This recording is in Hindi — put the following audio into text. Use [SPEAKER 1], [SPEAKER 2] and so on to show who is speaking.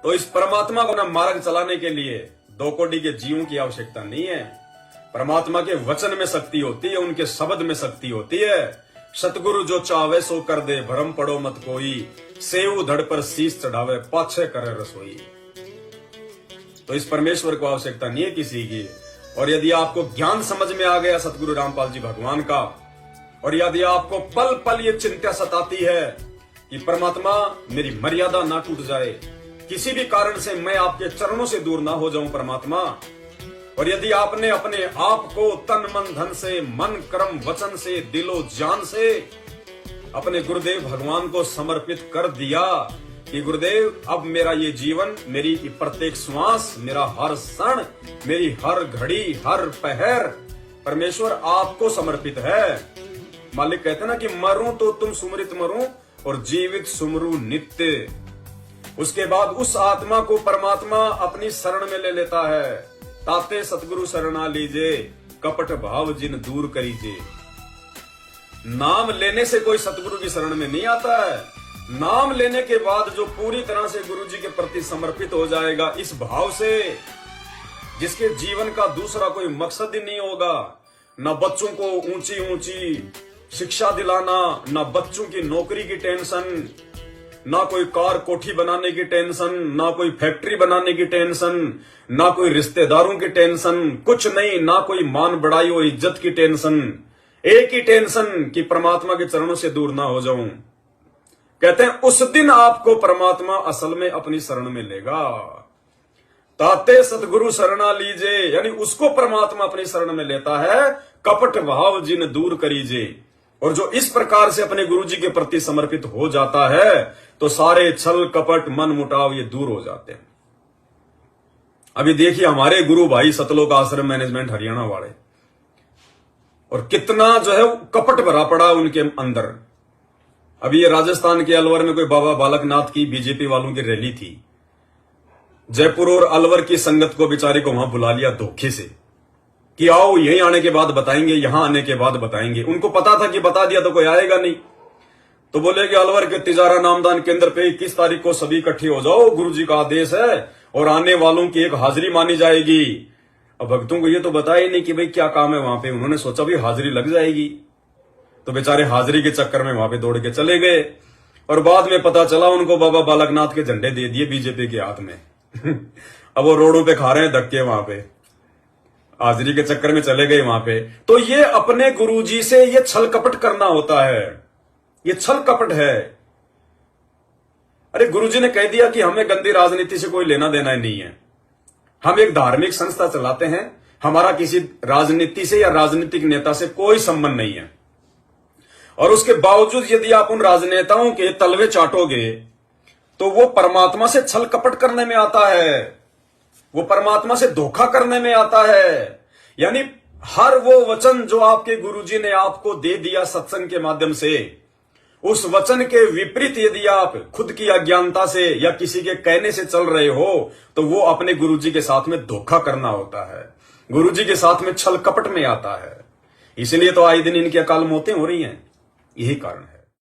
[SPEAKER 1] तो इस परमात्मा को ना मार्ग चलाने के लिए 2 कोटि के जीवों की आवश्यकता नहीं है। परमात्मा के वचन में शक्ति होती है, उनके शब्द में शक्ति होती है। सतगुरु जो चावे सो कर दे, भरम पड़ो मत कोई, सेव धड़ पर शीश चढ़ावे, पाछे करे रसोई। तो इस परमेश्वर को आवश्यकता नहीं है किसी की। और यदि आपको ज्ञान समझ में आ गया सतगुरु रामपाल जी भगवान का, और यदि आपको पल पल ये चिंता सताती है कि परमात्मा मेरी मर्यादा ना टूट जाए, किसी भी कारण से मैं आपके चरणों से दूर ना हो जाऊं परमात्मा, और यदि आपने अपने आप को तन मन धन से, मन कर्म वचन से, दिलो जान से अपने गुरुदेव भगवान को समर्पित कर दिया कि गुरुदेव अब मेरा ये जीवन, मेरी प्रत्येक श्वास, मेरा हर क्षण, मेरी हर घड़ी, हर पहर परमेश्वर आपको समर्पित है। मालिक कहते ना कि मरूं तो तुम सुमरित मरूं और जीवित सुमरू नित्य। उसके बाद उस आत्मा को परमात्मा अपनी शरण में ले लेता है। ताते सतगुरु शरणा लीजे, कपट भाव जिन दूर करीजे। नाम लेने से कोई सतगुरु की शरण में नहीं आता है। नाम लेने के बाद जो पूरी तरह से गुरु जी के प्रति समर्पित हो जाएगा इस भाव से, जिसके जीवन का दूसरा कोई मकसद ही नहीं होगा, न बच्चों को ऊंची ऊंची शिक्षा दिलाना, न बच्चों की नौकरी की टेंशन, ना कोई कार कोठी बनाने की टेंशन, ना कोई फैक्ट्री बनाने की टेंशन, ना कोई रिश्तेदारों की टेंशन, कुछ नहीं, ना कोई मान बढ़ाई और इज्जत की टेंशन। एक ही टेंशन कि परमात्मा के चरणों से दूर ना हो जाऊं। कहते हैं उस दिन आपको परमात्मा असल में अपनी शरण में लेगा। ताते सतगुरु शरणा लीजे, यानी उसको परमात्मा अपनी शरण में लेता है। कपट भाव जिन दूर करीजे। और जो इस प्रकार से अपने गुरु जी के प्रति समर्पित हो जाता है तो सारे छल कपट मन मुटाव ये दूर हो जाते हैं। अभी देखिए हमारे गुरु भाई सतलोक आश्रम मैनेजमेंट हरियाणा वाले, और कितना जो है कपट भरा पड़ा उनके अंदर। अभी ये राजस्थान के अलवर में कोई बाबा बालकनाथ की बीजेपी वालों की रैली थी। जयपुर और अलवर की संगत को बेचारे को वहां बुला लिया धोखे से कि आओ यहीं आने के बाद बताएंगे, यहां आने के बाद बताएंगे। उनको पता था कि बता दिया तो कोई आएगा नहीं, तो बोले कि अलवर के तिजारा नामदान केंद्र पे 21 तारीख को सभी इकट्ठे हो जाओ, गुरु जी का आदेश है और आने वालों की एक हाजिरी मानी जाएगी। अब भक्तों को ये तो बताया ही नहीं कि भाई क्या काम है वहां पे। उन्होंने सोचा भाई हाजिरी लग जाएगी, तो बेचारे हाजिरी के चक्कर में वहां पे दौड़ के चले गए। और बाद में पता चला उनको बाबा बालकनाथ के झंडे दे दिए बीजेपी के हाथ में। अब वो रोडों पे खा रहे हैं धक्के, वहां पे हाजिरी के चक्कर में चले गए वहां पे। तो ये अपने गुरुजी से ये छल कपट करना होता है, ये छल कपट है। अरे गुरुजी ने कह दिया कि हमें गंदी राजनीति से कोई लेना देना ही नहीं है। हम एक धार्मिक संस्था चलाते हैं, हमारा किसी राजनीति से या राजनीतिक नेता से कोई संबंध नहीं है। और उसके बावजूद यदि आप उन राजनेताओं के तलवे चाटोगे तो वो परमात्मा से छल कपट करने में आता है, वो परमात्मा से धोखा करने में आता है। यानी हर वो वचन जो आपके गुरुजी ने आपको दे दिया सत्संग के माध्यम से, उस वचन के विपरीत यदि आप खुद की अज्ञानता से या किसी के कहने से चल रहे हो तो वो अपने गुरुजी के साथ में धोखा करना होता है, गुरुजी के साथ में छल कपट में आता है। इसलिए तो आए दिन इनकी अकाल मौतें हो रही हैं, यही कारण है।